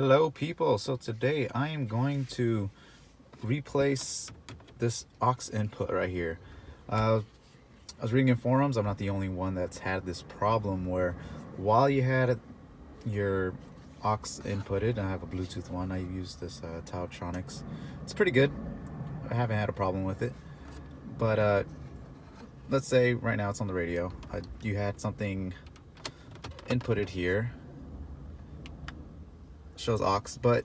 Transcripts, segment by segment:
Hello people, so today I am going to replace this aux input right here. I was reading in forums, I'm not the only one that's had this problem where while you had your aux inputted, I have a Bluetooth one, I use this Tautronics. It's pretty good, I haven't had a problem with it, but let's say right now it's on the radio. You had something inputted here, shows aux, but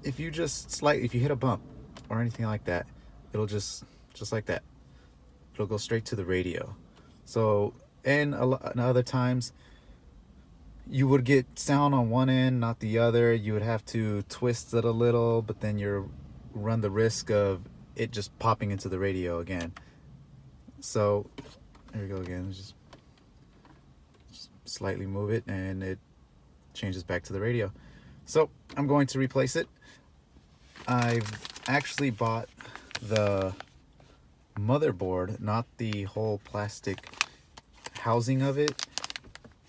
if you just if you hit a bump or anything like that, it'll just like that, it'll go straight to the radio. So, and other times you would get sound on one end, not the other. You would have to twist it a little, but then you run the risk of it just popping into the radio again. So there we go again. Just slightly move it and it changes back to the radio. So I'm going to replace it. I've actually bought the motherboard, not the whole plastic housing of it.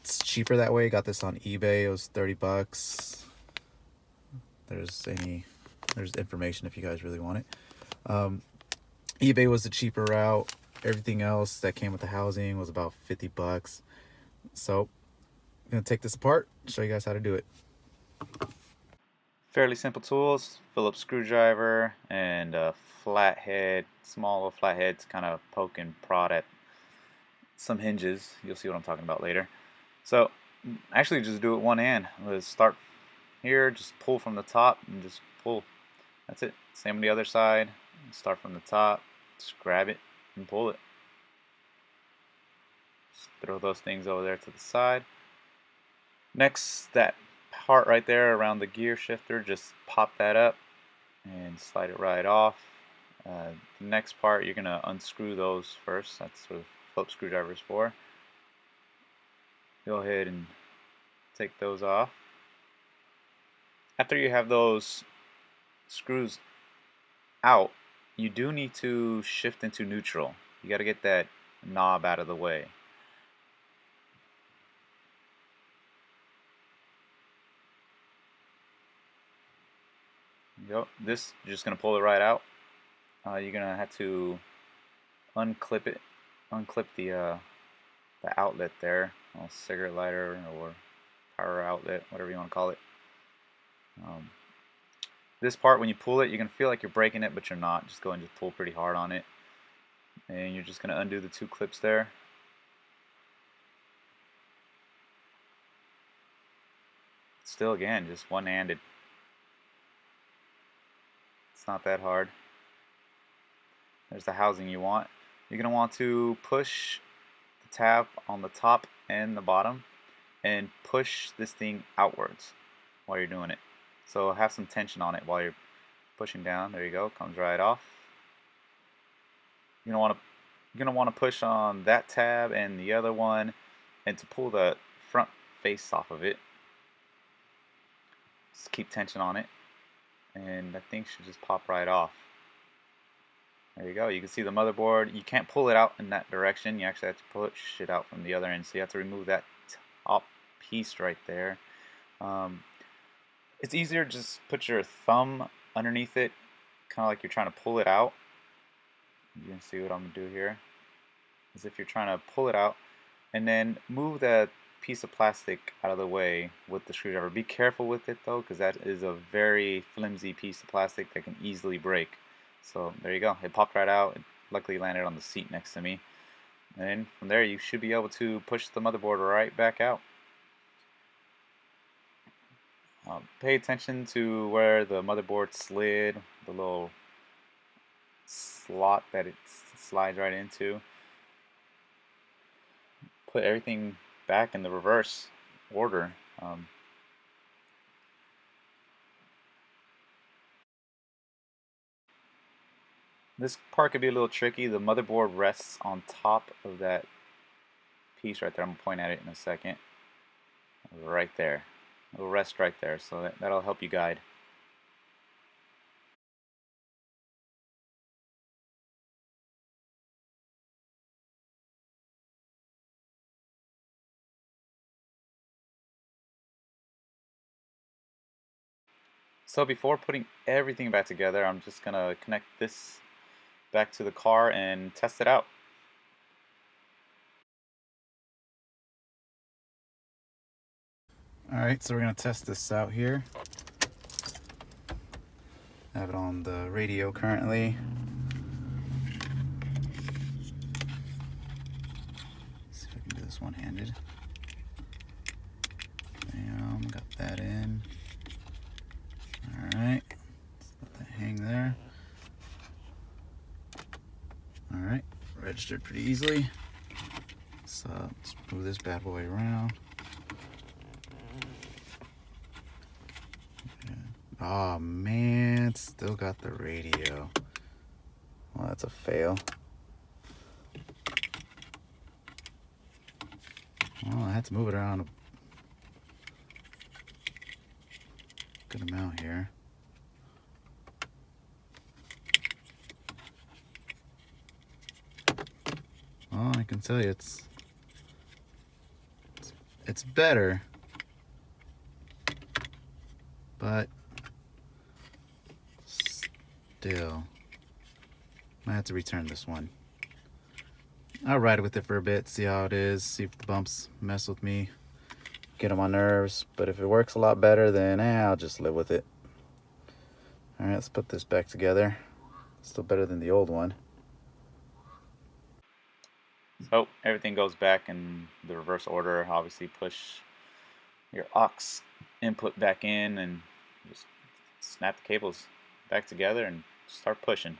It's cheaper that way. Got this on eBay. It was 30 bucks. There's information if you guys really want it. eBay was the cheaper route. Everything else that came with the housing was about 50 bucks. So I'm gonna take this apart, show you guys how to do it. Fairly simple tools: Phillips screwdriver and a flathead, small little flathead to kind of poke and prod at some hinges. You'll see what I'm talking about later. So actually just do it one hand. Let's start here, just pull from the top and just pull. That's it. Same on the other side. Start from the top, just grab it and pull it. Just throw those things over there to the side. Next, that part right there around the gear shifter, just pop that up and slide it right off. The next part, you're going to unscrew those first. That's what a Phillips screwdriver is for. Go ahead and take those off. After you have those screws out, you do need to shift into neutral. You got to get that knob out of the way. Go. This, you're just going to pull it right out. You're going to have to unclip it, unclip the outlet there, a cigarette lighter or power outlet, whatever you want to call it. This part, when you pull it, you're going to feel like you're breaking it, but you're not. Just go and just pull pretty hard on it. And you're just going to undo the two clips there. Still, again, just one-handed. It's not that hard. There's the housing you want. You're going to want to push the tab on the top and the bottom and push this thing outwards while you're doing it. So have some tension on it while you're pushing down. There you go, comes right off. You're gonna want to push on that tab and the other one, and to pull the front face off of it, just keep tension on it, and that thing should just pop right off. There you go. You can see the motherboard. You can't pull it out in that direction. You actually have to push it out from the other end. So you have to remove that top piece right there. It's easier to just put your thumb underneath it, kind of like you're trying to pull it out. You can see what I'm going to do here. As if you're trying to pull it out, and then move that piece of plastic out of the way with the screwdriver. Be careful with it though, because that is a very flimsy piece of plastic that can easily break. So there you go. It popped right out. It luckily landed on the seat next to me. And then from there you should be able to push the motherboard right back out. Pay attention to where the motherboard slid, the little slot that it slides right into. Put everything back in the reverse order. This part could be a little tricky. The motherboard rests on top of that piece right there. I'm going to point at it in a second. Right there. It'll rest right there, so that'll help you guide. So before putting everything back together, I'm just gonna connect this back to the car and test it out. Alright, so we're gonna test this out here. I have it on the radio currently. See if I can do this one-handed. Bam, got that in. Alright, let's let that hang there. Alright, registered pretty easily. So let's move this bad boy around. Oh man, still got the radio. Well, that's a fail. Well, I had to move it around a good amount here. Well, I can tell you it's better, but still, I have to return this one. I'll ride with it for a bit, see how it is, see if the bumps mess with me, get on my nerves. But if it works a lot better, then I'll just live with it. All right, let's put this back together. Still better than the old one. So everything goes back in the reverse order. Obviously push your aux input back in and just snap the cables back together and start pushing.